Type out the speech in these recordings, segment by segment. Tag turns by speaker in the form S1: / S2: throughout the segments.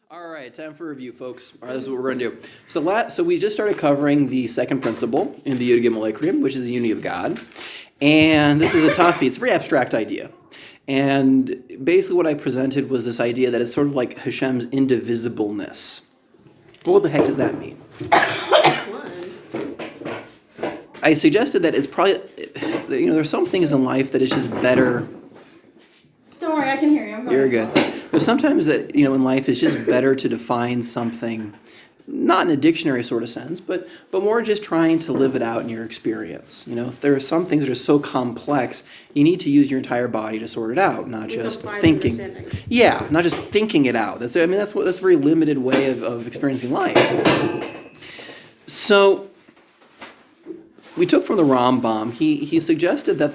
S1: All right, time for review, folks. All right, this is what we're going to do. So we just started covering the second principle in the Yud Gimel Ekrim, which is the unity of God. And this is a toughie. It's a very abstract idea. And basically what I presented was this idea that it's sort of like Hashem's indivisibleness. What the heck does that mean? I suggested that it's probably, there's some things in life that it's just better.
S2: Don't worry, I can hear you.
S1: You're good. There's sometimes that, in life it's just better to define something, not in a dictionary sort of sense, but more just trying to live it out in your experience. If there are some things that are so complex, you need to use your entire body to sort it out, not just thinking. Yeah, not just thinking it out. That's a very limited way of experiencing life. So we took from the Rambam, he suggested that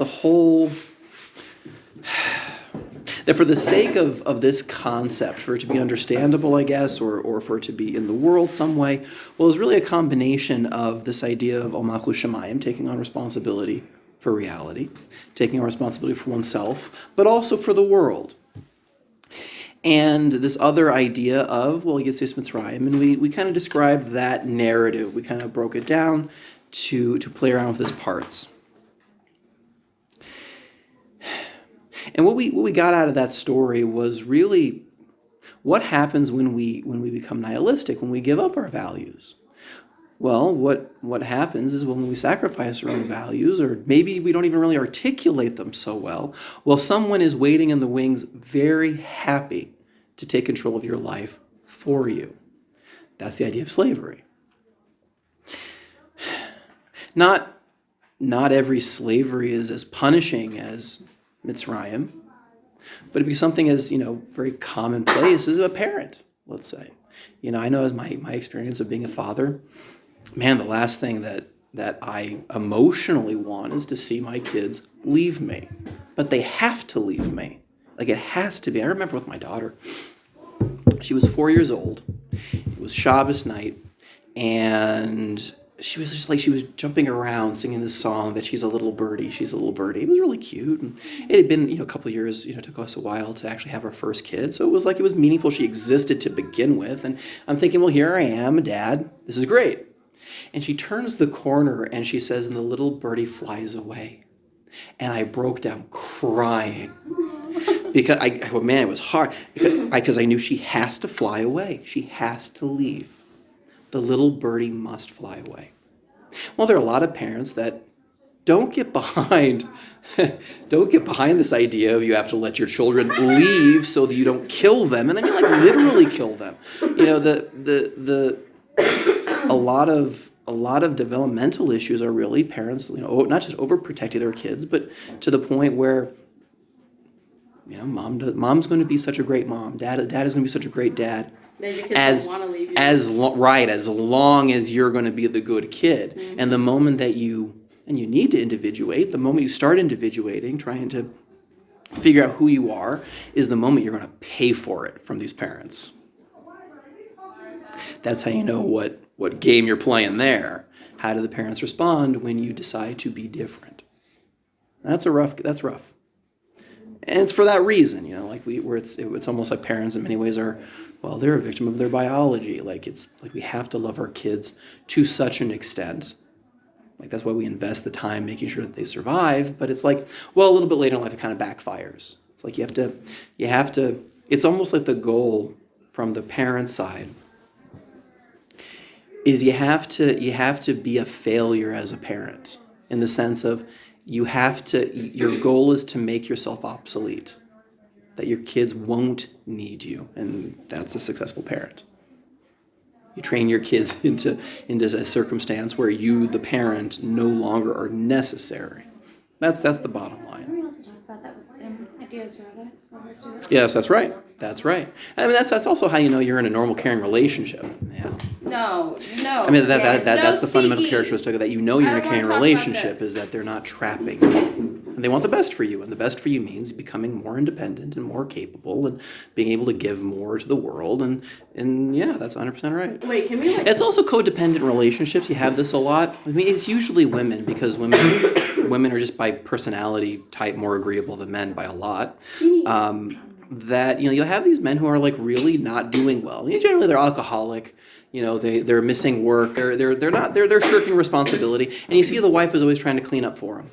S1: that for the sake of this concept, for it to be understandable, I guess, or for it to be in the world some way, well, it's really a combination of this idea of Omachu Shemayim, taking on responsibility for reality, taking on responsibility for oneself, but also for the world. And this other idea of, Yitzis Mitzrayim, and we kind of described that narrative. We kind of broke it down to play around with its parts. And what we got out of that story was really what happens when we become nihilistic, when we give up our values. Well, what happens is when we sacrifice our own values, or maybe we don't even really articulate them so well, someone is waiting in the wings very happy to take control of your life for you. That's the idea of slavery. Not every slavery is as punishing as Mitzrayim, but it'd be something as, very commonplace as a parent, let's say. I know as my experience of being a father, man, the last thing that I emotionally want is to see my kids leave me. But they have to leave me. Like, it has to be. I remember with my daughter, she was 4 years old. It was Shabbos night, and she was just like, she was jumping around singing this song that she's a little birdie. She's a little birdie. It was really cute. And it had been, a couple of years, it took us a while to actually have our first kid. So it was meaningful. She existed to begin with. And I'm thinking, well, here I am, Dad. This is great. And she turns the corner and she says, and the little birdie flies away. And I broke down crying. Because it was hard. Because I knew she has to fly away. She has to leave. The little birdie must fly away. Well, there are a lot of parents that don't get behind this idea of you have to let your children leave so that you don't kill them, and I mean literally kill them. A lot of developmental issues are really parents, not just overprotecting their kids, but to the point where mom's going to be such a great mom, dad is going to be such a great dad.
S2: That your kids don't want to leave you.
S1: As long as you're going to be the good kid. Mm-hmm. And the moment that you need to individuate, the moment you start individuating, trying to figure out who you are, is the moment you're going to pay for it from these parents. That's how you know what game you're playing there. How do the parents respond when you decide to be different? That's rough. And it's for that reason, it's almost like parents in many ways are, they're a victim of their biology. It's like we have to love our kids to such an extent. That's why we invest the time making sure that they survive. But it's like, a little bit later in life, it kind of backfires. It's like you have to. It's almost like the goal from the parent side is you have to be a failure as a parent, in the sense of your goal is to make yourself obsolete, that your kids won't need you, and that's a successful parent. You train your kids into a circumstance where you, the parent, no longer are necessary. That's the bottom line.
S2: We also talk about that with the same ideas, right?
S1: Yes, that's right. I mean, that's also how you know you're in a normal, caring relationship. Yeah.
S2: No.
S1: I mean, that's the fundamental characteristic of that. You're in a caring relationship is that they're not trapping you. And they want the best for you, and the best for you means becoming more independent and more capable and being able to give more to the world, and yeah, that's 100% right.
S2: Wait, can we
S1: It's also codependent relationships. You have this a lot. I mean, it's usually women, because women are just by personality type more agreeable than men by a lot. that, you'll have these men who are like really not doing well. Generally they're alcoholic, they're missing work, they're shirking responsibility, and you see the wife is always trying to clean up for him.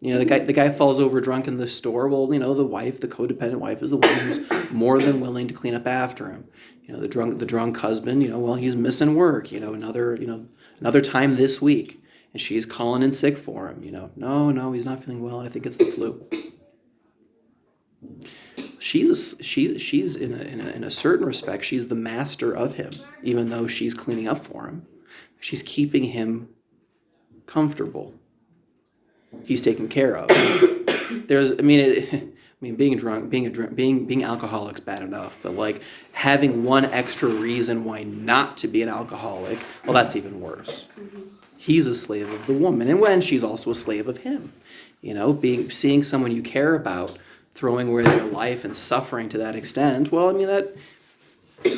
S1: The guy falls over drunk in the store. Well, the wife, the codependent wife, is the one who's more than willing to clean up after him. The drunk husband, well, he's missing work. Another time this week, and she's calling in sick for him. No, he's not feeling well. I think it's the flu. She's in a certain respect, she's the master of him, even though she's cleaning up for him. She's keeping him comfortable. He's taken care of. Being drunk, being alcoholic's bad enough, but like having one extra reason why not to be an alcoholic, well, that's even worse. Mm-hmm. He's a slave of the woman, and when she's also a slave of him. Seeing someone you care about throwing away their life and suffering to that extent, well, that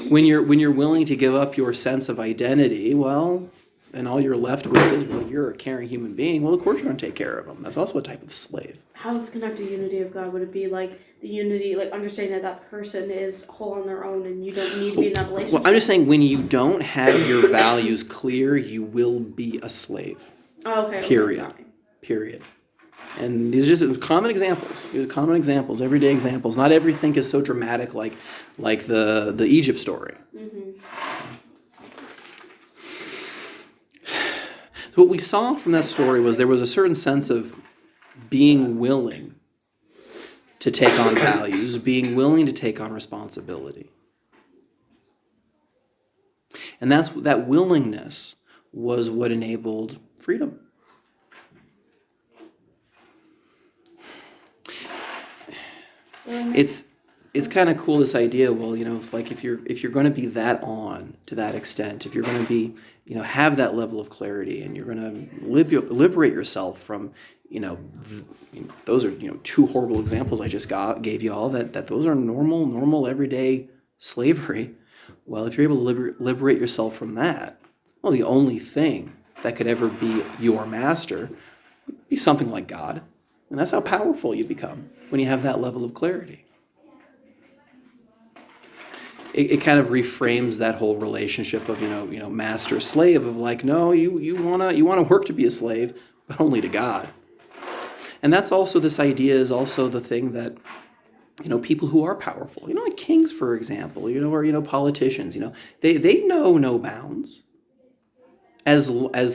S1: when you're willing to give up your sense of identity, well, and all you're left with is, well, you're a caring human being, well, of course you're going to take care of them. That's also a type of slave.
S3: How does this connect to unity of God? Would it be like the unity, like understanding that person is whole on their own and you don't need to be in that relationship?
S1: Well, I'm just saying, when you don't have your values clear, you will be a slave.
S3: Oh, okay.
S1: Period. And these are just common examples. Everyday examples. Not everything is so dramatic like the Egypt story. Mm-hmm. So what we saw from that story was there was a certain sense of being willing to take on values, being willing to take on responsibility. And that willingness was what enabled freedom. It's kind of cool, this idea. Well, if you're going to be that on to that extent, if you're going to be, have that level of clarity, and you're going to liberate yourself from, those are two horrible examples I just gave you all. That those are normal everyday slavery. Well, if you're able to liberate yourself from that, well, the only thing that could ever be your master would be something like God, and that's how powerful you become when you have that level of clarity. It kind of reframes that whole relationship of master slave, of like, no, you wanna work to be a slave, but only to God. And that's also, this idea is also the thing that people who are powerful, like kings, for example, or politicians, they know no bounds, as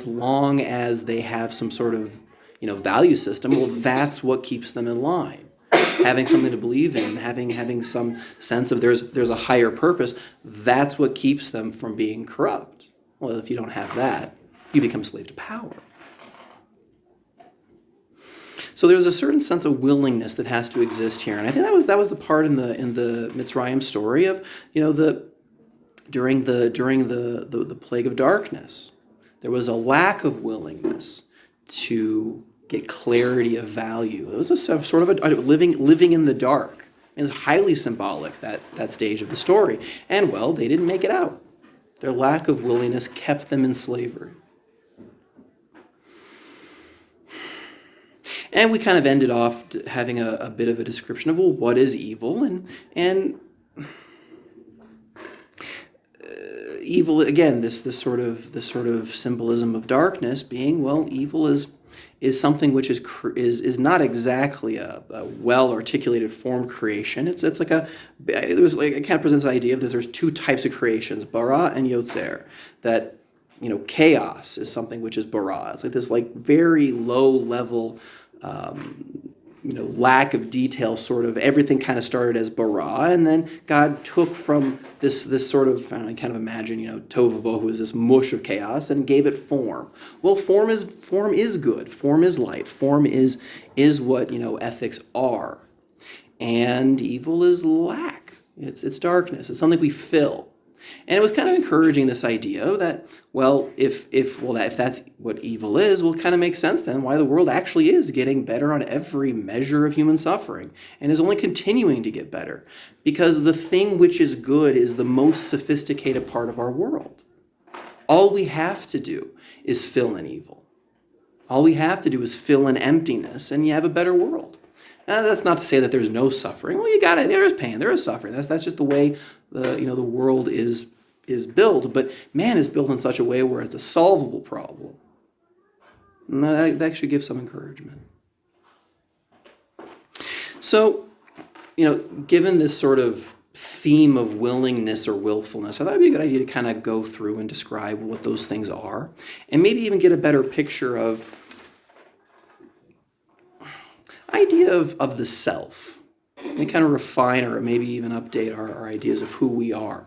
S1: long as they have some sort of value system. Well, that's what keeps them in line. Having something to believe in, having some sense of there's a higher purpose, that's what keeps them from being corrupt. Well, if you don't have that, you become a slave to power. So there's a certain sense of willingness that has to exist here, and I think that was the part in the Mitzrayim story of during the plague of darkness, there was a lack of willingness to get clarity of value. It was a sort of a living in the dark. It's highly symbolic, that stage of the story. And, well, they didn't make it out. Their lack of willingness kept them in slavery. And we kind of ended off having a bit of a description of, well, what is evil? And evil, again, this sort of symbolism of darkness being, well, evil is something which is not exactly a well articulated formed creation. It kind of presents the idea of this. There's two types of creations, bara and yotzer. That chaos is something which is bara. It's like this very low level lack of detail, sort of everything kind of started as bara, and then God took from this sort of, I kind of imagine, tohu vavohu is this mush of chaos, and gave it form. Well, form is good. Form is light. Form is what ethics are, and evil is lack. It's darkness. It's something we fill. And it was kind of encouraging this idea that, well, if that's what evil is, well, it kind of makes sense then why the world actually is getting better on every measure of human suffering and is only continuing to get better, because the thing which is good is the most sophisticated part of our world. All we have to do is fill in evil. All we have to do is fill in emptiness, and you have a better world. That's not to say that there's no suffering. Well, you got it. There is pain. There is suffering. That's just the way the world is built. But man is built in such a way where it's a solvable problem. And that should give some encouragement. So, given this sort of theme of willingness or willfulness, I thought it'd be a good idea to kind of go through and describe what those things are, and maybe even get a better picture of idea of the self, and kind of refine or maybe even update our ideas of who we are.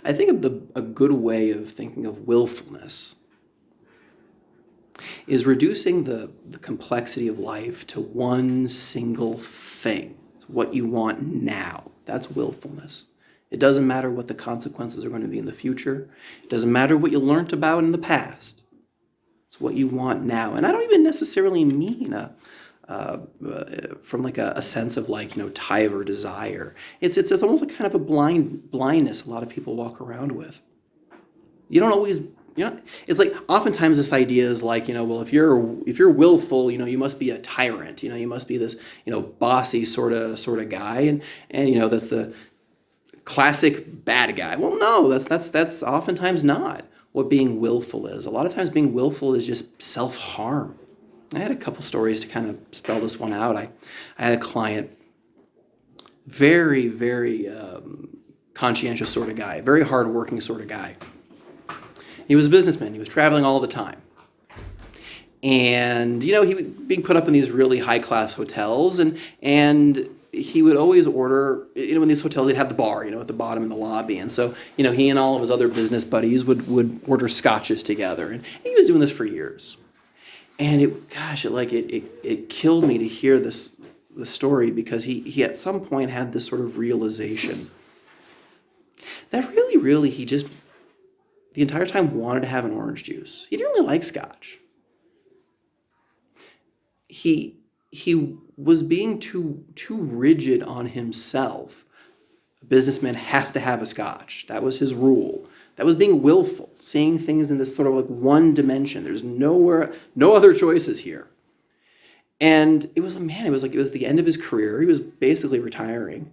S1: I think a good way of thinking of willfulness is reducing the complexity of life to one single thing. It's what you want now. That's willfulness. It doesn't matter what the consequences are going to be in the future. It doesn't matter what you learned about in the past. It's what you want now. And I don't even necessarily mean from like a sense of like, tithe or desire. It's almost like kind of a blindness a lot of people walk around with. You don't always, it's like oftentimes this idea is like, well, if you're willful, you must be a tyrant. You must be this, bossy sort of guy, and that's the classic bad guy. Well, no, that's oftentimes not what being willful is. A lot of times being willful is just self-harm. I had a couple stories to kind of spell this one out. I had a client, very, very conscientious sort of guy, very hardworking sort of guy. He was a businessman. He was traveling all the time. And, he was being put up in these really high-class hotels, and he would always order, in these hotels, they'd have the bar, at the bottom in the lobby. And so, he and all of his other business buddies would order scotches together. And he was doing this for years. And it killed me to hear the story, because he at some point had this sort of realization that really he just the entire time wanted to have an orange juice. He didn't really like scotch. He was being too rigid on himself. A businessman has to have a scotch. That was his rule. That was being willful, seeing things in this sort of like one dimension. There's no other choices here. And it was the end of his career. He was basically retiring.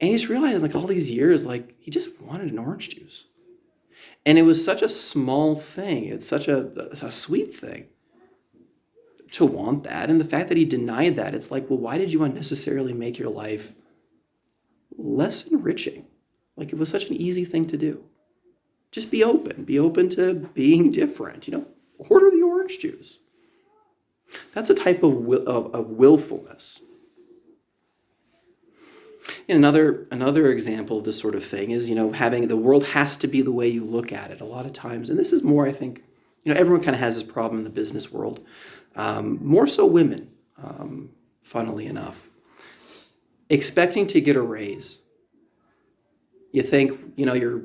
S1: And he just realized, like, all these years, like, he just wanted an orange juice. And it was such a small thing. It's such a sweet thing to want that. And the fact that he denied that, it's like, well, why did you unnecessarily make your life less enriching? Like, it was such an easy thing to do. Just be open to being different. Order the orange juice. That's a type of willfulness. And another example of this sort of thing is, having the world has to be the way you look at it a lot of times. And this is more, I think, everyone kind of has this problem in the business world. More so women, funnily enough. Expecting to get a raise. You think, you're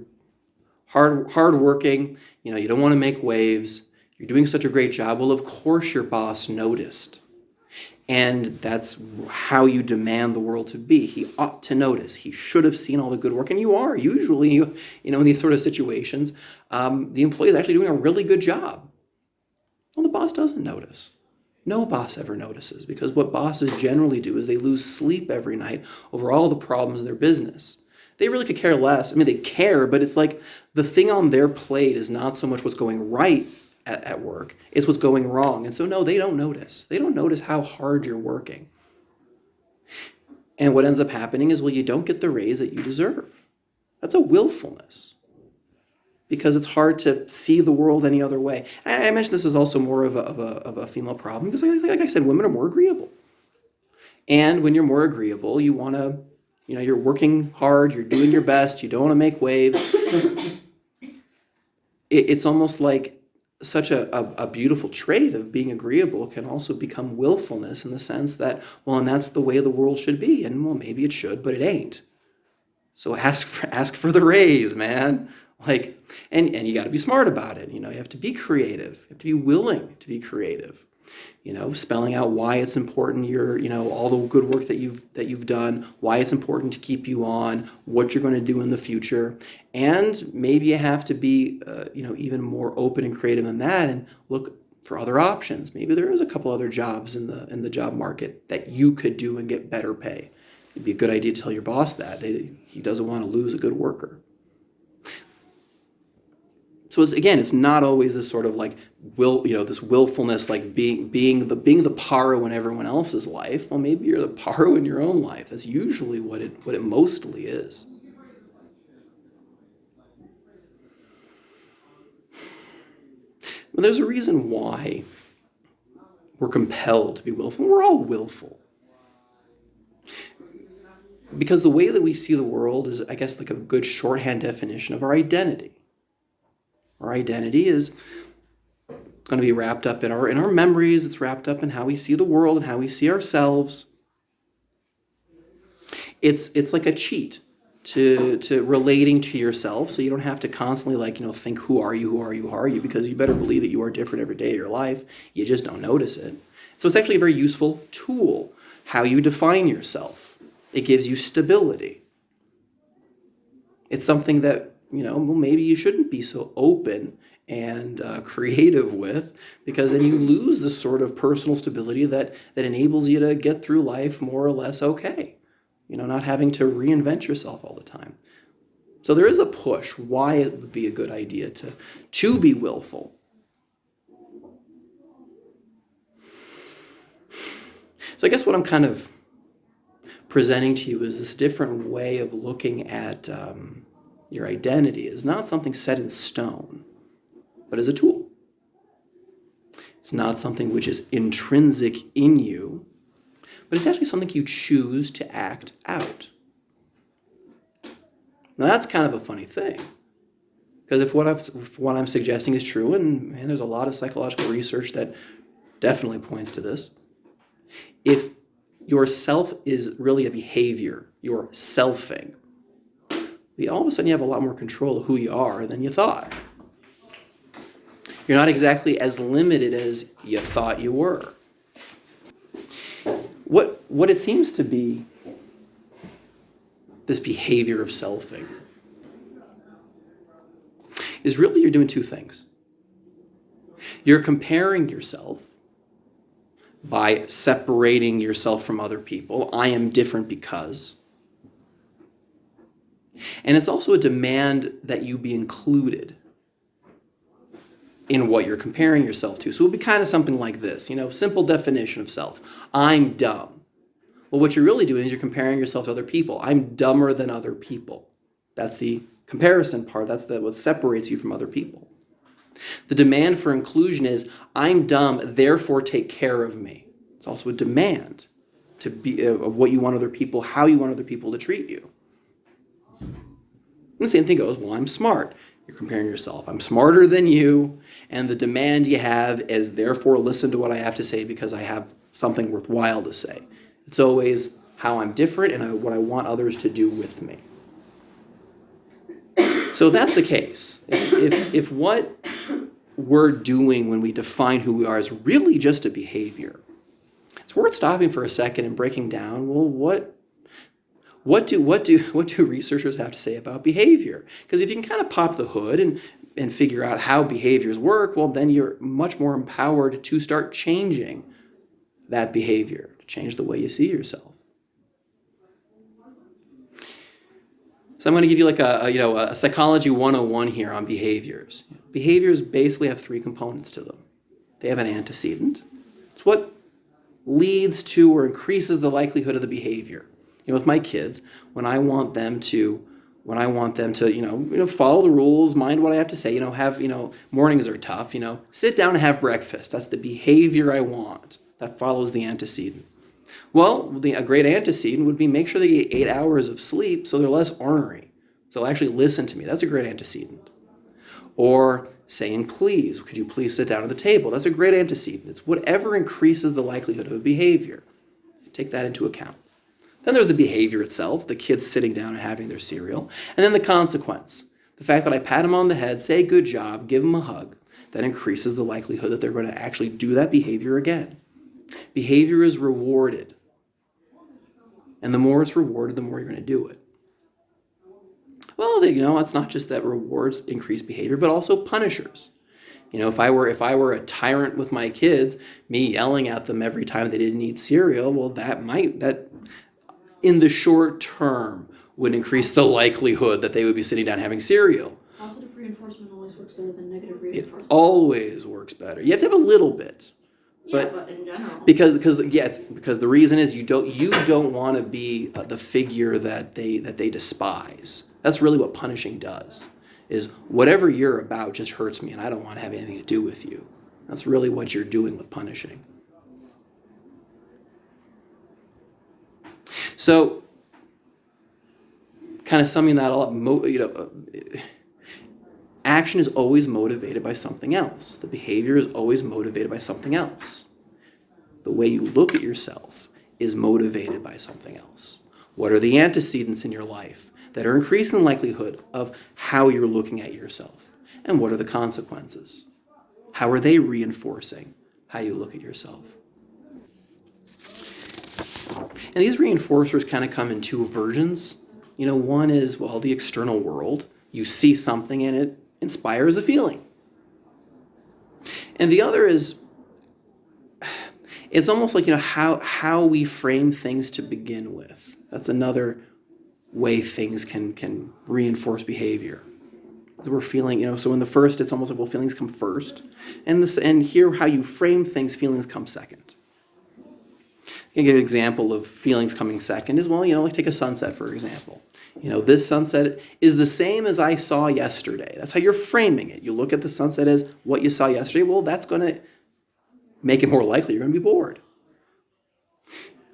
S1: hardworking, you don't want to make waves. You're doing such a great job. Well, of course your boss noticed. And that's how you demand the world to be. He ought to notice. He should have seen all the good work. And you are. Usually, in these sort of situations, the employee is actually doing a really good job. Well, the boss doesn't notice. No boss ever notices, because what bosses generally do is they lose sleep every night over all the problems of their business. They really could care less. I mean, they care, but it's like the thing on their plate is not so much what's going right at work, it's what's going wrong. And so, no, they don't notice. They don't notice how hard you're working. And what ends up happening is, well, you don't get the raise that you deserve. That's a willfulness, because it's hard to see the world any other way. I mentioned this is also more of a female problem, because, like I said, women are more agreeable. And when you're more agreeable, you want to, you're working hard, you're doing your best, you don't want to make waves. It's almost like such a beautiful trait of being agreeable can also become willfulness, in the sense that, well, and that's the way the world should be. And, well, maybe it should, but it ain't. So ask for the raise, man. Like, and you got to be smart about it. You have to be creative. You have to be willing to be creative. Spelling out why it's important. All the good work that you've done, why it's important to keep you on, what you're going to do in the future, and maybe you have to be, even more open and creative than that, and look for other options. Maybe there is a couple other jobs in the job market that you could do and get better pay. It'd be a good idea to tell your boss that. He doesn't want to lose a good worker. So it's not always this sort of like this willfulness, like being the paro in everyone else's life. Well, maybe you're the paro in your own life. That's usually what it mostly is. But there's a reason why we're compelled to be willful. We're all willful. Because the way that we see the world is, I guess, like a good shorthand definition of our identity. Our identity is going to be wrapped up in our memories. It's wrapped up in how we see the world and how we see ourselves. It's like a cheat to relating to yourself, so you don't have to constantly think who are you, because you better believe that you are different every day of your life. You just don't notice it. So it's actually a very useful tool, how you define yourself. It gives you stability. It's something that, maybe you shouldn't be so open and creative with, because then you lose the sort of personal stability that enables you to get through life more or less okay. Not having to reinvent yourself all the time. So there is a push why it would be a good idea to be willful. So I guess what I'm kind of presenting to you is this different way of looking at your identity is not something set in stone, but as a tool. It's not something which is intrinsic in you, but it's actually something you choose to act out. Now that's kind of a funny thing, because if what I'm suggesting is true, and there's a lot of psychological research that definitely points to this, if your self is really a behavior, you're selfing, all of a sudden you have a lot more control of who you are than you thought. You're not exactly as limited as you thought you were. What it seems to be, this behavior of selfing, is really you're doing two things. You're comparing yourself by separating yourself from other people. I am different because. And it's also a demand that you be included in what you're comparing yourself to. So it would be kind of something like this, simple definition of self. I'm dumb. Well, what you're really doing is you're comparing yourself to other people. I'm dumber than other people. That's the comparison part. That's what separates you from other people. The demand for inclusion is, I'm dumb, therefore take care of me. It's also a demand to be of what you want other people, how you want other people to treat you. And the same thing goes, well, I'm smart. You're comparing yourself. I'm smarter than you, and the demand you have is, therefore listen to what I have to say because I have something worthwhile to say. It's always how I'm different and what I want others to do with me. So that's the case. If what we're doing when we define who we are is really just a behavior, it's worth stopping for a second and breaking down, well, what do researchers have to say about behavior? Because if you can kind of pop the hood and figure out how behaviors work, well, then you're much more empowered to start changing that behavior, to change the way you see yourself. So I'm going to give you a psychology 101 here on behaviors. Behaviors basically have three components to them. They have an antecedent. It's what leads to or increases the likelihood of the behavior. With my kids, when I want them to follow the rules, mind what I have to say, mornings are tough, sit down and have breakfast. That's the behavior I want. That follows the antecedent. Well, a great antecedent would be make sure they get 8 hours of sleep so they're less ornery. So they'll actually listen to me. That's a great antecedent. Or saying, please, could you please sit down at the table? That's a great antecedent. It's whatever increases the likelihood of a behavior. Take that into account. Then there's the behavior itself, the kids sitting down and having their cereal. And then the consequence, the fact that I pat them on the head, say good job, give them a hug, that increases the likelihood that they're going to actually do that behavior again. Behavior is rewarded. And the more it's rewarded, the more you're going to do it. Well, it's not just that rewards increase behavior, but also punishers. If I were a tyrant with my kids, me yelling at them every time they didn't eat cereal, well, that in the short term would increase the likelihood that they would be sitting down having cereal.
S3: Positive reinforcement always works better than negative
S1: It
S3: reinforcement.
S1: always works better. You have to have a little bit.
S3: But in general.
S1: Because the reason is you don't want to be the figure that they despise. That's really what punishing does. Is whatever you're about just hurts me and I don't want to have anything to do with you. That's really what you're doing with punishing. So, kind of summing that all up, action is always motivated by something else. The behavior is always motivated by something else. The way you look at yourself is motivated by something else. What are the antecedents in your life that are increasing the likelihood of how you're looking at yourself? And what are the consequences? How are they reinforcing how you look at yourself? And these reinforcers kind of come in two versions. One is, the external world. You see something and it inspires a feeling. And the other is, it's almost like, how we frame things to begin with. That's another way things can reinforce behavior. We're feeling, so in the first, it's almost like, feelings come first. And here, how you frame things, feelings come second. An example of feelings coming second is, like take a sunset, for example. This sunset is the same as I saw yesterday. That's how you're framing it. You look at the sunset as what you saw yesterday. Well, that's going to make it more likely you're going to be bored.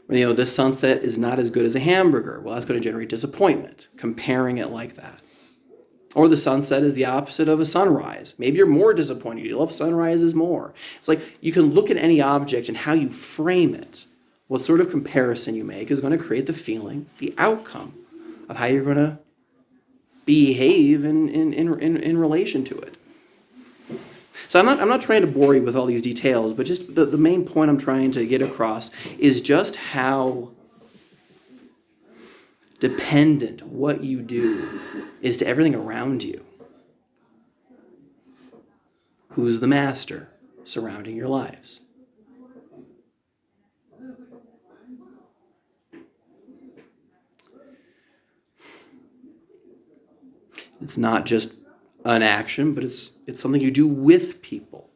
S1: This sunset is not as good as a hamburger. Well, that's going to generate disappointment, comparing it like that. Or the sunset is the opposite of a sunrise. Maybe you're more disappointed. You love sunrises more. It's like you can look at any object and how you frame it. What sort of comparison you make is going to create the feeling, the outcome of how you're going to behave in relation to it. So I'm not trying to bore you with all these details, but just the main point I'm trying to get across is just how dependent what you do is to everything around you. Who's the master surrounding your lives? It's not just an action, but it's something you do with people.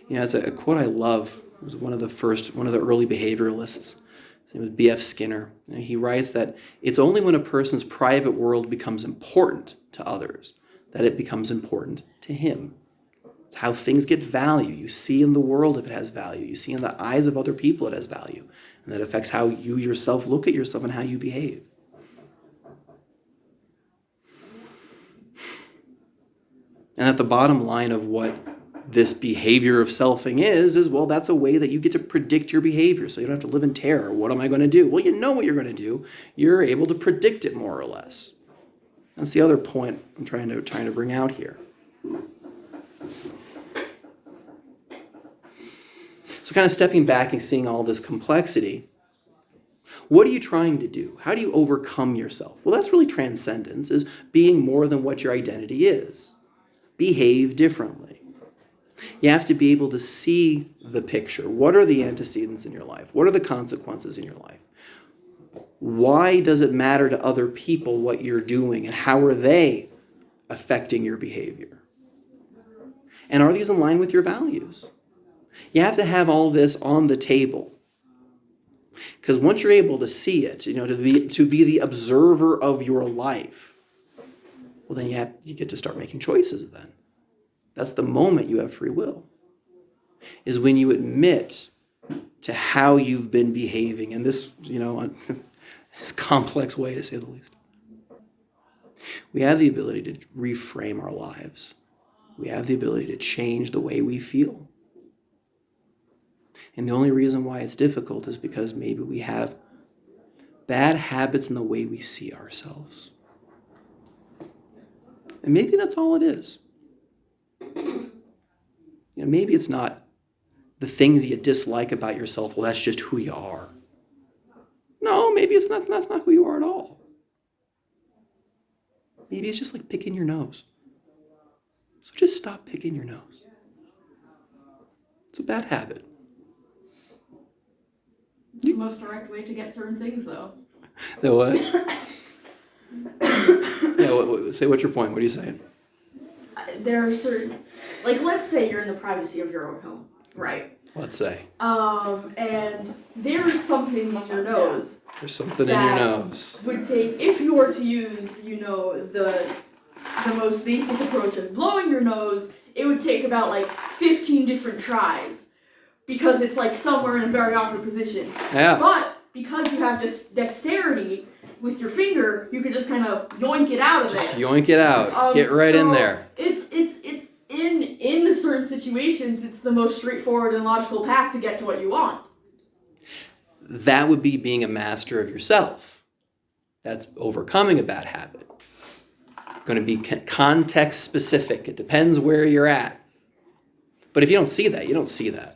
S1: It's a quote I love. It was one of the early behavioralists. His name was B.F. Skinner. And he writes that it's only when a person's private world becomes important to others that it becomes important to him. It's how things get value. You see in the world if it has value. You see in the eyes of other people it has value. And that affects how you yourself look at yourself and how you behave. And at the bottom line of what this behavior of selfing is that's a way that you get to predict your behavior. So you don't have to live in terror. What am I going to do? Well, you know what you're going to do. You're able to predict it more or less. That's the other point I'm trying to bring out here. So kind of stepping back and seeing all this complexity, what are you trying to do? How do you overcome yourself? Well, that's really transcendence, is being more than what your identity is. Behave differently. You have to be able to see the picture. What are the antecedents in your life? What are the consequences in your life? Why does it matter to other people what you're doing, and how are they affecting your behavior? And are these in line with your values? You have to have all this on the table. Because once you're able to see it, to be the observer of your life, well, then you get to start making choices then. That's the moment you have free will, is when you admit to how you've been behaving in this, this complex way, to say the least. We have the ability to reframe our lives. We have the ability to change the way we feel. And the only reason why it's difficult is because maybe we have bad habits in the way we see ourselves. And maybe that's all it is. Maybe it's not the things you dislike about yourself. Well, that's just who you are. No, maybe that's not who you are at all. Maybe it's just like picking your nose. So just stop picking your nose. It's a bad habit.
S4: It's the most direct way to get certain things, though.
S1: The what? Yeah, say what's your point? What are you saying?
S4: There are certain, like, let's say you're in the privacy of your own home, right?
S1: Let's say.
S4: And there is something in your nose.
S1: There's something in your nose.
S4: Would take, if you were to use, you know, the most basic approach of blowing your nose, it would take about like 15 different tries. Because it's like somewhere in a very awkward position.
S1: Yeah.
S4: But because you have dexterity with your finger, you can just kind of yoink it out of there.
S1: Just yoink it out. Get right in there.
S4: It's in the certain situations, it's the most straightforward and logical path to get to what you want.
S1: That would be being a master of yourself. That's overcoming a bad habit. It's going to be context specific. It depends where you're at. But if you don't see that, you don't see that.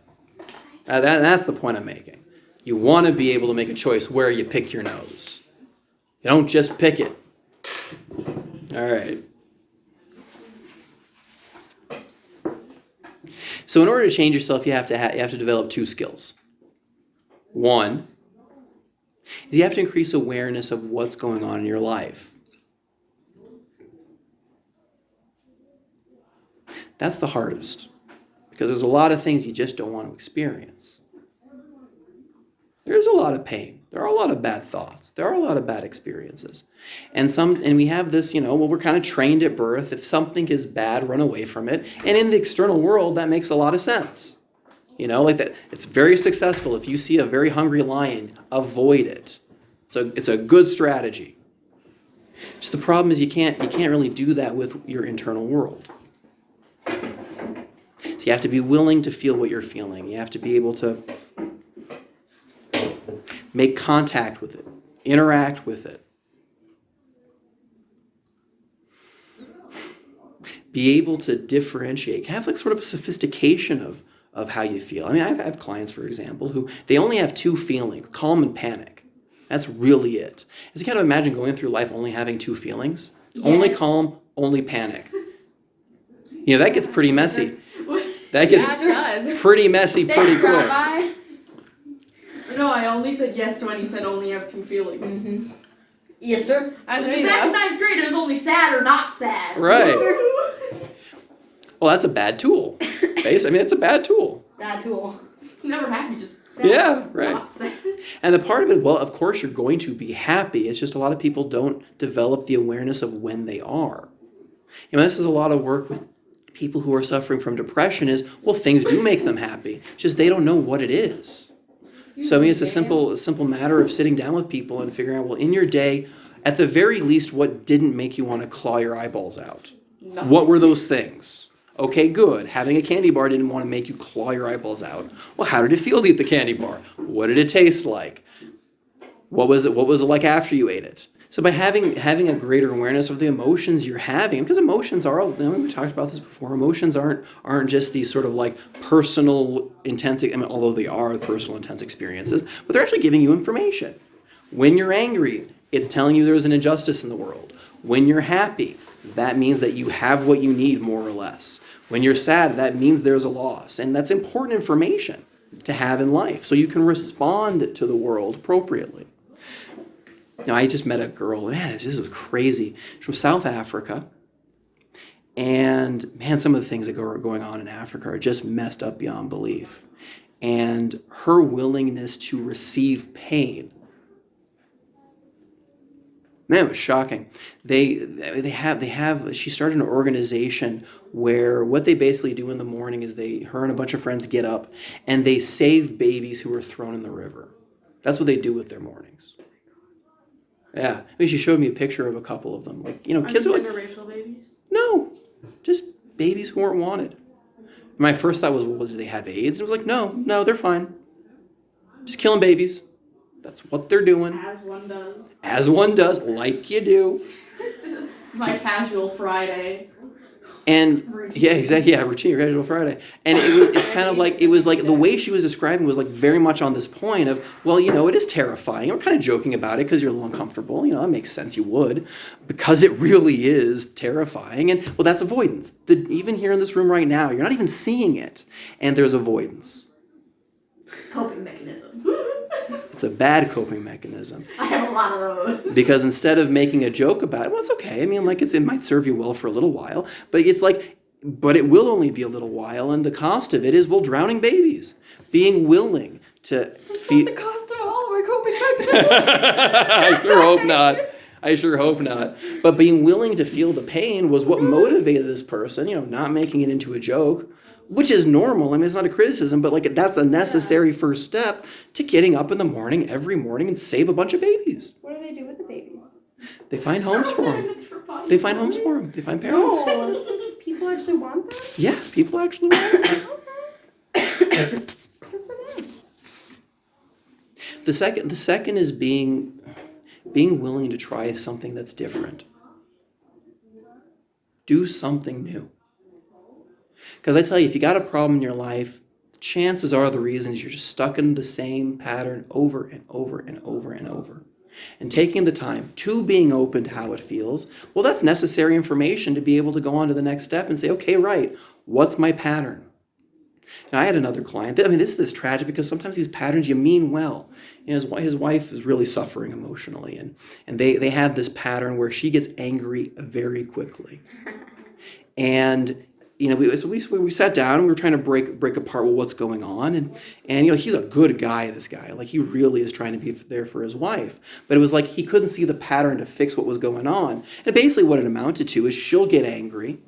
S1: That's the point I'm making. You want to be able to make a choice where you pick your nose. You don't just pick it. All right. So in order to change yourself, you have to develop two skills. One is you have to increase awareness of what's going on in your life. That's the hardest. Because there's a lot of things you just don't want to experience. There's a lot of pain. There are a lot of bad thoughts. There are a lot of bad experiences. And we have this, we're kind of trained at birth. If something is bad, run away from it. And in the external world, that makes a lot of sense. Like that, it's very successful. If you see a very hungry lion, avoid it. So it's a good strategy. Just the problem is you can't really do that with your internal world. So you have to be willing to feel what you're feeling. You have to be able to make contact with it, interact with it. Be able to differentiate, have like sort of a sophistication of how you feel. I mean, I have clients, for example, who they only have two feelings, calm and panic. That's really it. Is you kind of imagine going through life only having two feelings? It's only calm, only panic. That gets pretty messy. That gets pretty messy pretty quick.
S4: No, I only said yes when he said only have two feelings.
S2: Mm-hmm.
S3: Yes, sir.
S4: Back in 9th grade, it was only sad or not sad.
S1: Right. Well, that's a bad tool. It's a bad tool.
S3: That tool.
S4: Never happy, just sad.
S1: Yeah, right.
S4: Not sad.
S1: And the part of it, well, of course you're going to be happy. It's just a lot of people don't develop the awareness of when they are. This is a lot of work with people who are suffering from depression is, well, things do make them happy. It's just they don't know what it is. So it's a simple matter of sitting down with people and figuring out, well, in your day, at the very least, what didn't make you want to claw your eyeballs out?
S4: Nothing.
S1: What were those things? Okay, good. Having a candy bar didn't want to make you claw your eyeballs out. Well, how did it feel to eat the candy bar? What did it taste like? What was it like after you ate it? So by having a greater awareness of the emotions you're having, because emotions are, we talked about this before, emotions aren't just these sort of like personal intense, although they are personal intense experiences, but they're actually giving you information. When you're angry, it's telling you there's an injustice in the world. When you're happy, that means that you have what you need more or less. When you're sad, that means there's a loss. And that's important information to have in life so you can respond to the world appropriately. Now, I just met a girl, this was crazy. She's from South Africa. And, some of the things that are going on in Africa are just messed up beyond belief. And her willingness to receive pain, it was shocking. She started an organization where what they basically do in the morning is her and a bunch of friends get up and they save babies who are thrown in the river. That's what they do with their mornings. Yeah, she showed me a picture of a couple of them. Kids are like
S3: interracial babies?
S1: No, just babies who weren't wanted. My first thought was, well, do they have AIDS? And it was like, no, they're fine. Just killing babies. That's what they're doing.
S4: As one does,
S1: like you do.
S4: My casual Friday.
S1: And
S4: Routine.
S1: yeah, exactly. Yeah, routine, your casual Friday. And it's kind of like, it was like the way she was describing was like very much on this point of, well, it is terrifying. We're kind of joking about it because you're a little uncomfortable. That makes sense, you would, because it really is terrifying. And well, that's avoidance. Even here in this room right now, you're not even seeing it. And there's avoidance.
S4: Coping mechanism.
S1: It's a bad coping mechanism.
S4: I have a lot of those.
S1: Because instead of making a joke about it, well, it's okay. I mean, like it might serve you well for a little while, but it's like, but it will only be a little while, and the cost of it is, well, drowning babies. Being willing to
S4: That's not the cost of all of our coping mechanisms.
S1: I sure hope not. I sure hope not. But being willing to feel the pain was what motivated this person, not making it into a joke, which is normal. I mean, it's not a criticism, but like that's a necessary first step to getting up in the morning, every morning, and save a bunch of babies.
S2: What do they do with the babies?
S1: They find homes for them. They find homes for them. They find parents.
S2: No, people actually want them.
S1: Yeah, people actually want them.
S2: Good for them.
S1: The second is being willing to try something that's different. Do something new. Because I tell you, if you got a problem in your life, chances are the reason is you're just stuck in the same pattern over and over and over and over. And taking the time to being open to how it feels, well, that's necessary information to be able to go on to the next step and say, okay, right, what's my pattern? And I had another client. I mean, this is tragic because sometimes these patterns you mean well. His wife is really suffering emotionally, and they have this pattern where she gets angry very quickly. And we sat down and we were trying to break apart what's going on, and he's a good guy, this guy. Like he really is trying to be there for his wife. But it was like he couldn't see the pattern to fix what was going on. And basically what it amounted to is she'll get angry.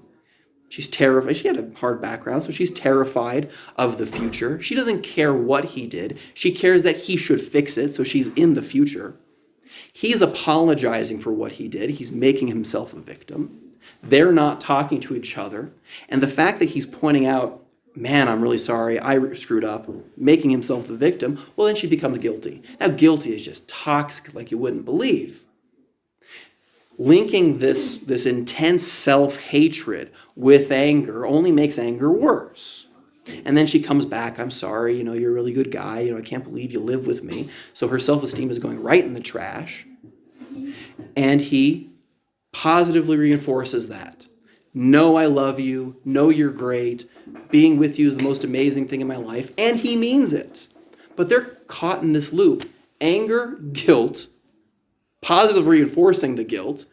S1: She's terrified. She had a hard background, so she's terrified of the future. She doesn't care what he did. She cares that he should fix it, so she's in the future. He's apologizing for what he did. He's making himself a victim. They're not talking to each other. And the fact that he's pointing out, man, I'm really sorry, I screwed up, making himself the victim, well, then she becomes guilty. Now, guilty is just toxic like you wouldn't believe. Linking this intense self-hatred with anger only makes anger worse. And then she comes back, I'm sorry, you're a really good guy, I can't believe you live with me. So her self-esteem is going right in the trash. And he positively reinforces that. No, I love you. No, you're great. Being with you is the most amazing thing in my life. And he means it. But they're caught in this loop. Anger, guilt, positive reinforcing the guilt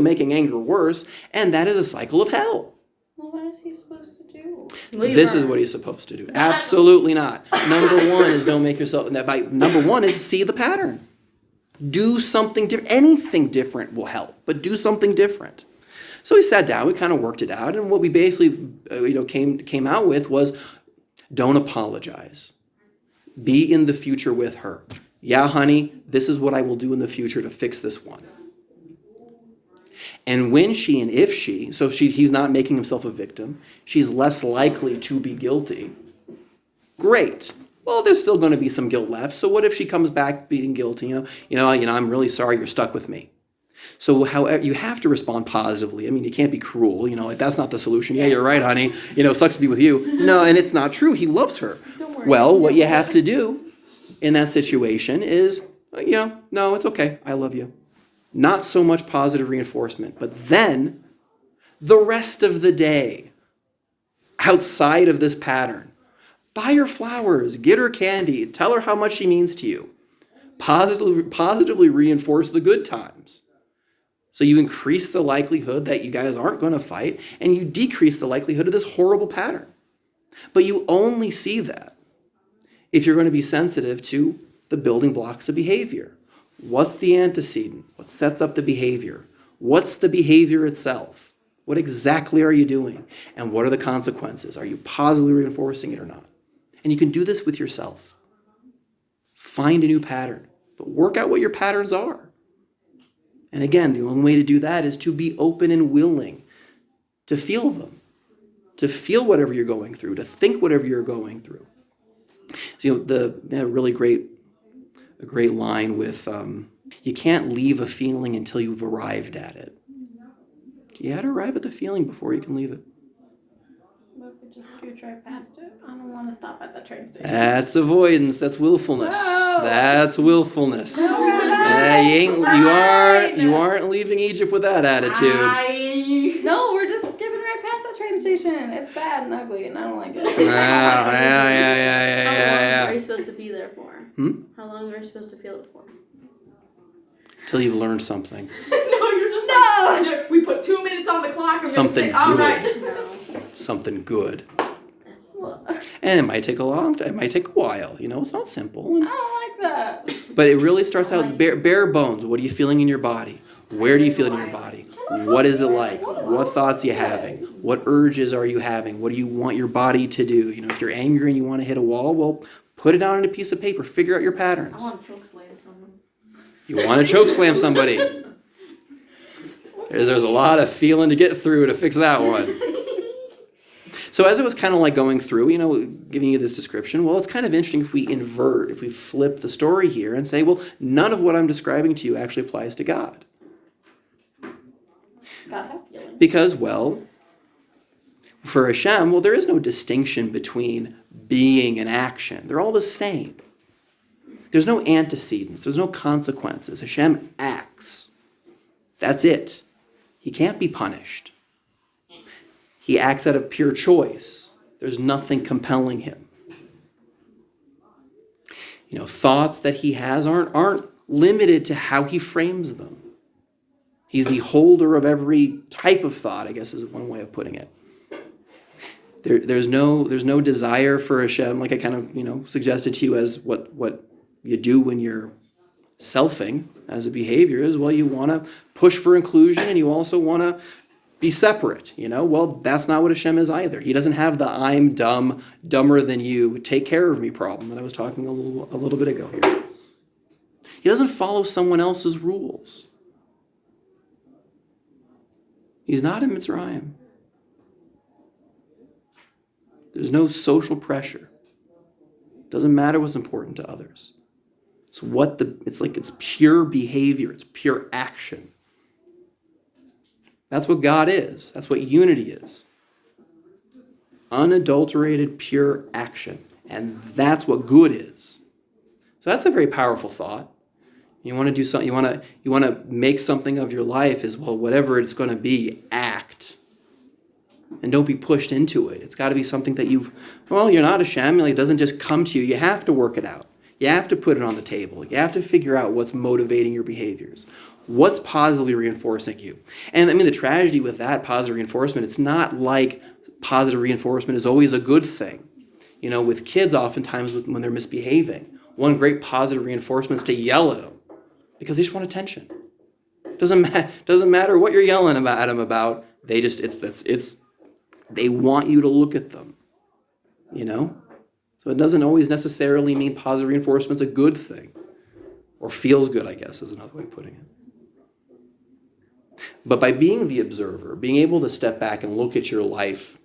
S1: making anger worse, and that is a cycle of hell.
S2: Well, what is he supposed to do?
S1: This is what he's supposed to do. Absolutely not. Number one is don't make yourself, number one is see the pattern. Do something different. Anything different will help, but do something different. So we sat down, we kind of worked it out, and what we basically came out with was don't apologize. Be in the future with her. Yeah, honey, this is what I will do in the future to fix this one. And when she and if she, so he's not making himself a victim, she's less likely to be guilty. Great. Well, there's still going to be some guilt left. So what if she comes back being guilty? I'm really sorry you're stuck with me. So however, you have to respond positively. I mean, you can't be cruel. That's not the solution. Yeah, you're right, honey. Sucks to be with you. No, and it's not true. He loves her.
S2: Don't worry.
S1: Well, what you have to do in that situation is, no, it's okay. I love you. Not so much positive reinforcement, but then the rest of the day, outside of this pattern, buy her flowers, get her candy, tell her how much she means to you. Positively reinforce the good times. So you increase the likelihood that you guys aren't going to fight, and you decrease the likelihood of this horrible pattern. But you only see that if you're going to be sensitive to the building blocks of behavior. What's the antecedent? What sets up the behavior? What's the behavior itself? What exactly are you doing? And what are the consequences? Are you positively reinforcing it or not? And you can do this with yourself. Find a new pattern, but work out what your patterns are. And again, the only way to do that is to be open and willing to feel them, to feel whatever you're going through, to think whatever you're going through. So, a great line with, you can't leave a feeling until you've arrived at it. You got to arrive at the feeling before you can leave it.
S2: just scooch right past it. I don't want to stop at the train station.
S1: That's avoidance. That's willfulness.
S2: No.
S1: That's willfulness.
S2: No,
S1: You aren't leaving Egypt with that attitude.
S2: No, we're just skipping right past the train station. It's bad and ugly, and I don't like it.
S3: How long are you supposed to be there for? How long are you supposed to feel it for?
S1: Till you've learned something.
S4: No, you're just like, we put 2 minutes on the clock and
S1: Something
S4: we're gonna say,
S1: good.
S4: all right.
S3: No.
S1: Something good. And it might take a long time. It might take a while. It's not simple.
S2: I don't like that.
S1: But it really starts out as bare bones. What are you feeling in your body? Where do you feel it in your body? What is it like? What thoughts are you having? What urges are you having? What do you want your body to do? If you're angry and you want to hit a wall, well, put it down on a piece of paper. Figure out your patterns.
S4: I want to choke slam someone.
S1: You want to choke slam somebody. There's a lot of feeling to get through to fix that one. So as it was kind of like going through, giving you this description, well, it's kind of interesting if we invert, if we flip the story here and say, well, none of what I'm describing to you actually applies to God.
S2: God have feelings.
S1: Because, well, for Hashem, well, there is no distinction between being and action. They're all the same. There's no antecedents. There's no consequences. Hashem acts. That's it. He can't be punished. He acts out of pure choice. There's nothing compelling him. Thoughts that he has aren't limited to how he frames them. He's the holder of every type of thought, I guess is one way of putting it. There's no desire for Hashem, like I kind of suggested to you as what you do when you're selfing as a behavior is, well, you want to push for inclusion and you also want to be separate, Well, that's not what Hashem is either. He doesn't have the I'm dumb, dumber than you, take care of me problem that I was talking a little bit ago here. He doesn't follow someone else's rules. He's not in Mitzrayim. There's no social pressure. Doesn't matter what's important to others. It's pure behavior. It's pure action. That's what God is. That's what unity is. Unadulterated, pure action. And that's what good is. So that's a very powerful thought. You want to do something, you want to make something of your life is, well, whatever it's going to be, act. And don't be pushed into it. It's got to be something that you're not Hashem. It doesn't just come to you. You have to work it out. You have to put it on the table. You have to figure out what's motivating your behaviors. What's positively reinforcing you? And the tragedy with that positive reinforcement, it's not like positive reinforcement is always a good thing. With kids oftentimes when they're misbehaving, one great positive reinforcement is to yell at them because they just want attention. Doesn't matter what you're yelling at them about. They they want you to look at them. So it doesn't always necessarily mean positive reinforcement's a good thing. Or feels good, I guess, is another way of putting it. But by being the observer, being able to step back and look at your life,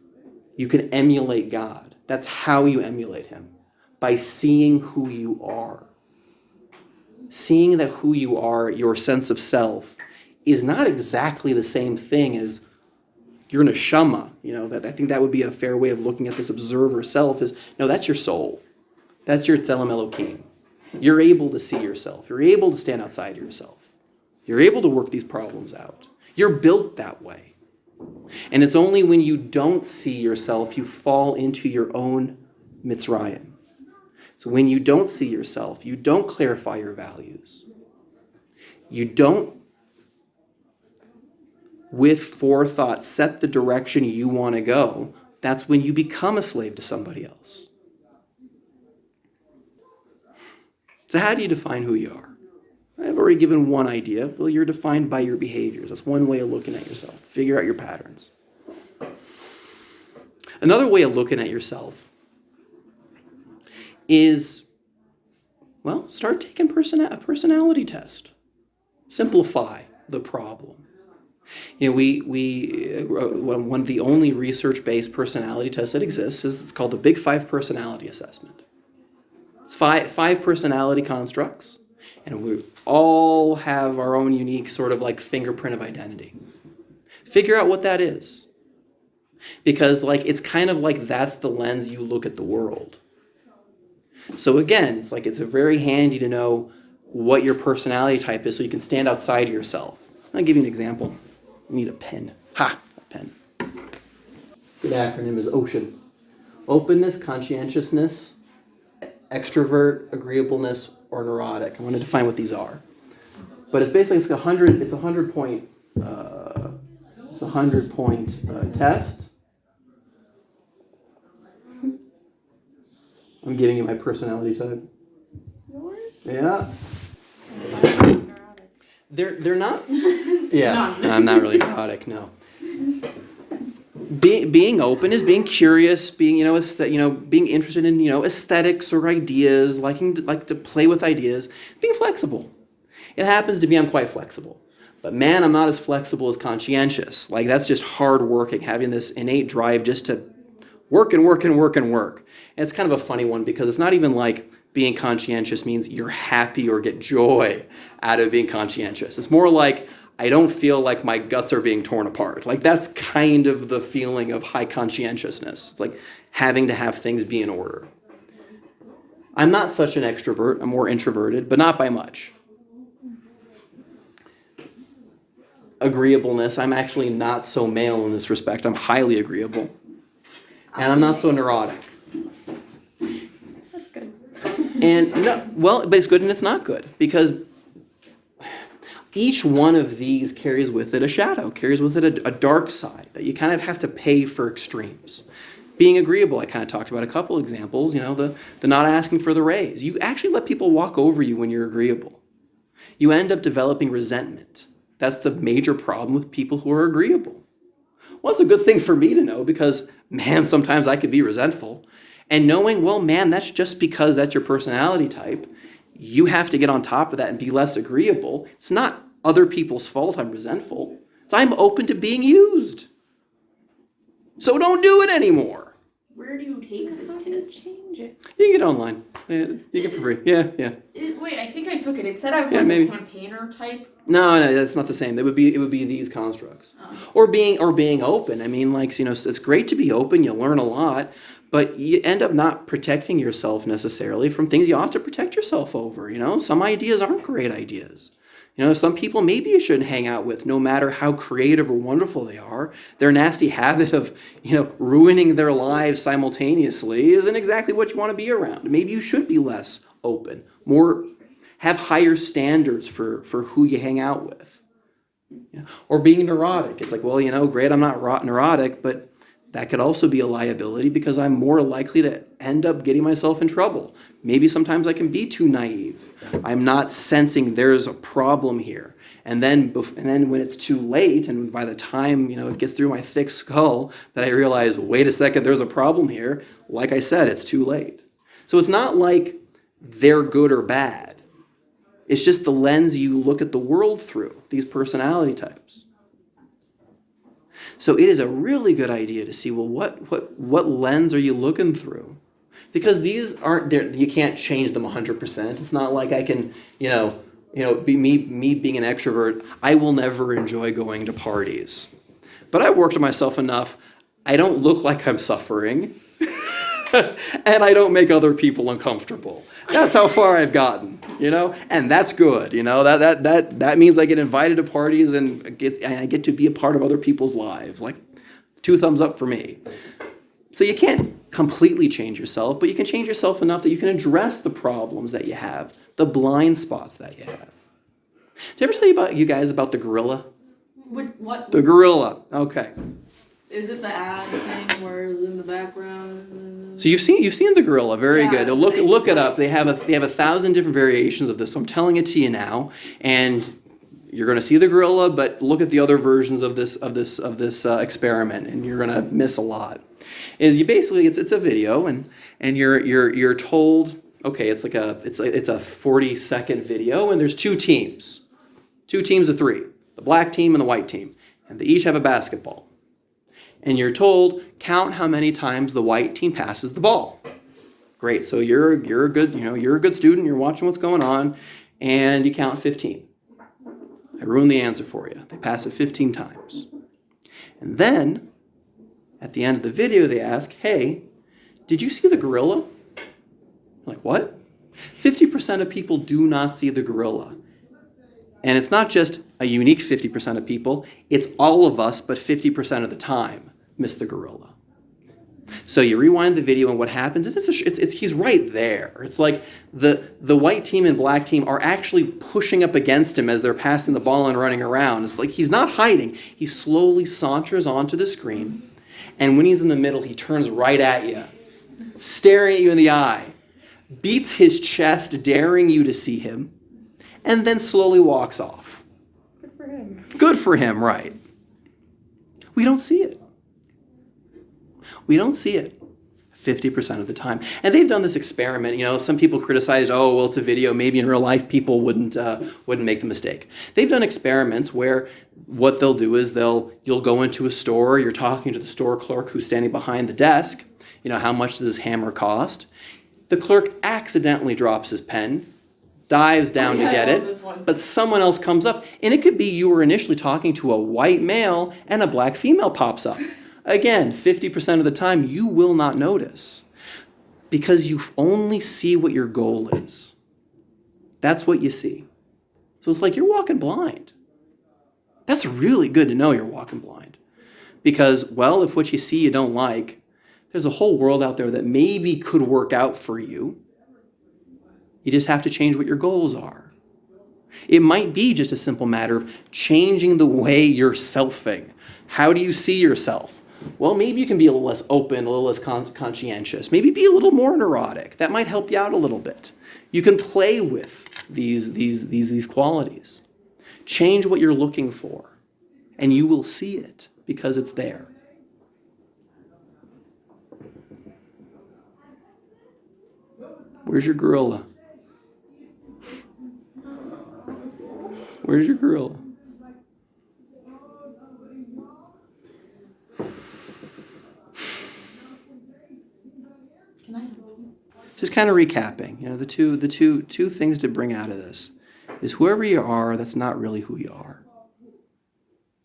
S1: you can emulate God. That's how you emulate him. By seeing who you are. Seeing that who you are, your sense of self, is not exactly the same thing as your neshama. That I think that would be a fair way of looking at this observer self is, no, that's your soul. That's your tzelem Elokim. You're able to see yourself. You're able to stand outside yourself. You're able to work these problems out. You're built that way. And it's only when you don't see yourself, you fall into your own Mitzrayim. So when you don't see yourself, you don't clarify your values. You don't, with forethought, set the direction you want to go. That's when you become a slave to somebody else. So how do you define who you are? I've already given one idea. Well, you're defined by your behaviors. That's one way of looking at yourself. Figure out your patterns. Another way of looking at yourself is, start taking a personality test. Simplify the problem. One of the only research-based personality tests that exists it's called the Big Five Personality Assessment. It's five personality constructs, and we all have our own unique sort of like fingerprint of identity. Figure out what that is. because like it's kind of like that's the lens you look at the world. So again, it's like it's a very handy to know what your personality type is so you can stand outside of yourself. I'll give you an example. You need a pen. A pen. Good acronym is OCEAN. Openness, conscientiousness, extrovert, agreeableness, or neurotic. I want to define what these are. But it's basically it's a 100 point test. I'm giving you my personality type.
S3: Yours?
S1: Yeah.
S2: Neurotic.
S1: They're not. Yeah. I'm not really neurotic. No. Being open is being curious, being being interested in aesthetics or ideas, like to play with ideas, being flexible. It happens to be I'm quite flexible, but man, I'm not as flexible as conscientious. Like that's just hard working, having this innate drive just to work and work and work and work. And it's kind of a funny one because it's not even like being conscientious means you're happy or get joy out of being conscientious. It's more like I don't feel like my guts are being torn apart. Like that's kind of the feeling of high conscientiousness. It's like having to have things be in order. I'm not such an extrovert. I'm more introverted, but not by much. Agreeableness. I'm actually not so male in this respect. I'm highly agreeable. And I'm not so neurotic.
S2: That's good.
S1: And but it's good and it's not good because each one of these carries with it a shadow, carries with it a dark side that you kind of have to pay for extremes. Being agreeable, I kind of talked about a couple examples, the not asking for the raise. You actually let people walk over you when you're agreeable. You end up developing resentment. That's the major problem with people who are agreeable. Well, it's a good thing for me to know because, man, sometimes I could be resentful. And knowing, well, man, that's just because that's your personality type. You have to get on top of that and be less agreeable. It's not other people's fault I'm resentful. It's I'm open to being used. So don't do it anymore.
S4: Where do you take this
S2: How do you
S4: test?
S2: change it?
S1: You can get it online. Yeah, you get it for free. Yeah.
S4: Wait, I think I took it. It said I was
S1: Yeah,
S4: like
S1: maybe.
S4: a campaigner type.
S1: No, that's not the same. It would be these constructs. Or being open. I mean, like, it's great to be open. You learn a lot. But you end up not protecting yourself necessarily from things you ought to protect yourself over. Some ideas aren't great ideas. Some people maybe you shouldn't hang out with, no matter how creative or wonderful they are. Their nasty habit of, ruining their lives simultaneously isn't exactly what you want to be around. Maybe you should be less open, have higher standards for who you hang out with. Or being neurotic. It's like, well, great, I'm not neurotic, but that could also be a liability because I'm more likely to end up getting myself in trouble. Maybe sometimes I can be too naive. I'm not sensing there's a problem here. And then when it's too late, and by the time it gets through my thick skull, that I realize, wait a second, there's a problem here. Like I said, it's too late. So it's not like they're good or bad. It's just the lens you look at the world through, these personality types. So it is a really good idea to see, well, what lens are you looking through? Because these aren't there. You can't change them 100%. It's not like I can, be me being an extrovert. I will never enjoy going to parties, but I've worked on myself enough. I don't look like I'm suffering, and I don't make other people uncomfortable. That's how far I've gotten, and that's good. That means I get invited to parties and I get to be a part of other people's lives. Like 2 thumbs up for me. So you can't completely change yourself, but you can change yourself enough that you can address the problems that you have, the blind spots that you have. Did I ever tell you guys about the gorilla?
S4: What?
S1: The gorilla. Okay.
S4: Is it the ad thing where it's in the background?
S1: So you've seen the gorilla. Very
S4: Yeah,
S1: good.
S4: that's
S1: Look
S4: what
S1: it
S4: I
S1: up. They have 1,000 different variations of this. So I'm telling it to you now, and you're going to see the gorilla, but look at the other versions of this experiment, and you're going to miss a lot. Is you basically it's a video, and you're told, okay, it's a 40-second video, and there's 2 teams of 3, the black team and the white team, and they each have a basketball. And you're told, count how many times the white team passes the ball. Great. So you're a good student. You're watching what's going on, and you count 15. I ruined the answer for you. They pass it 15 times. And then At the end of the video, they ask, hey, did you see the gorilla? Like, what? 50% of people do not see the gorilla. And it's not just a unique 50% of people, it's all of us, but 50% of the time miss the gorilla. So you rewind the video, and what happens is he's right there. It's like the white team and black team are actually pushing up against him as they're passing the ball and running around. It's like he's not hiding. He slowly saunters onto the screen, and when he's in the middle, he turns right at you, staring at you in the eye, beats his chest, daring you to see him, and then slowly walks off.
S3: Good for him.
S1: Good for him, right? We don't see it. We don't see it 50% of the time. And they've done this experiment. You know, some people criticized, oh, well, it's a video. Maybe in real life people wouldn't make the mistake. They've done experiments where what they'll do is you'll go into a store, you're talking to the store clerk who's standing behind the desk. You know, how much does this hammer cost? The clerk accidentally drops his pen, dives down to get it, but someone else comes up. And it could be you were initially talking to a white male and a black female pops up. Again, 50% of the time, you will not notice because you only see what your goal is. That's what you see. So it's like you're walking blind. That's really good to know you're walking blind because, well, if what you see you don't like, there's a whole world out there that maybe could work out for you. You just have to change what your goals are. It might be just a simple matter of changing the way you're selfing. How do you see yourself? Well, maybe you can be a little less open, a little less conscientious. Maybe be a little more neurotic. That might help you out a little bit. You can play with these qualities. Change what you're looking for, and you will see it because it's there. Where's your gorilla? Where's your gorilla? Just kind of recapping, you know, the two things to bring out of this is whoever you are, that's not really who you are.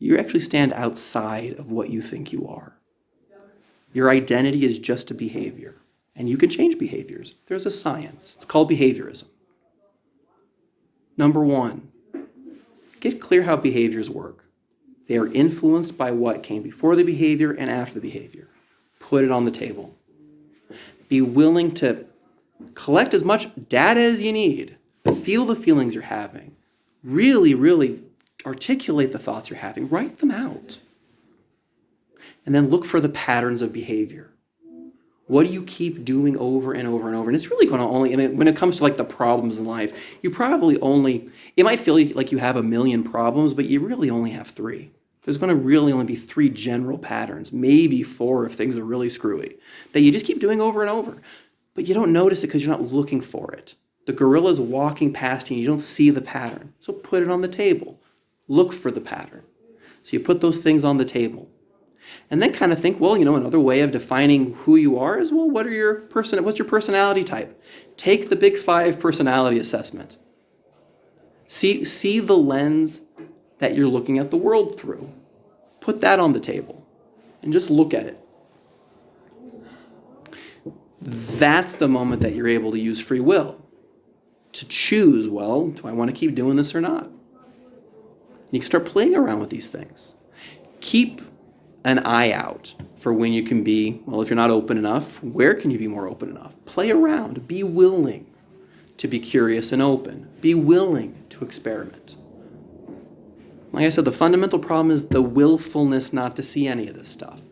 S1: You actually stand outside of what you think you are. Your identity is just a behavior, and you can change behaviors. There's a science. It's called behaviorism. Number one, get clear how behaviors work. They are influenced by what came before the behavior and after the behavior. Put it on the table. Be willing to collect as much data as you need. Feel the feelings you're having. Really, really articulate the thoughts you're having. Write them out. And then look for the patterns of behavior. What do you keep doing over and over and over? And it's really going to only, when it comes to like the problems in life, you probably only, it might feel like you have 1 million problems, but you really only have 3. There's going to really only be 3 general patterns, maybe 4 if things are really screwy, that you just keep doing over and over. But you don't notice it because you're not looking for it. The gorilla's walking past you and you don't see the pattern. So put it on the table. Look for the pattern. So you put those things on the table. And then kind of think, well, you know, another way of defining who you are is, well, what's your personality type? Take the Big 5 personality assessment. See the lens that you're looking at the world through. Put that on the table and just look at it. That's the moment that you're able to use free will to choose, well, do I want to keep doing this or not? And you can start playing around with these things. Keep an eye out for when you can be, well, if you're not open enough, where can you be more open enough? Play around. Be willing to be curious and open. Be willing to experiment. Like I said, the fundamental problem is the willfulness not to see any of this stuff.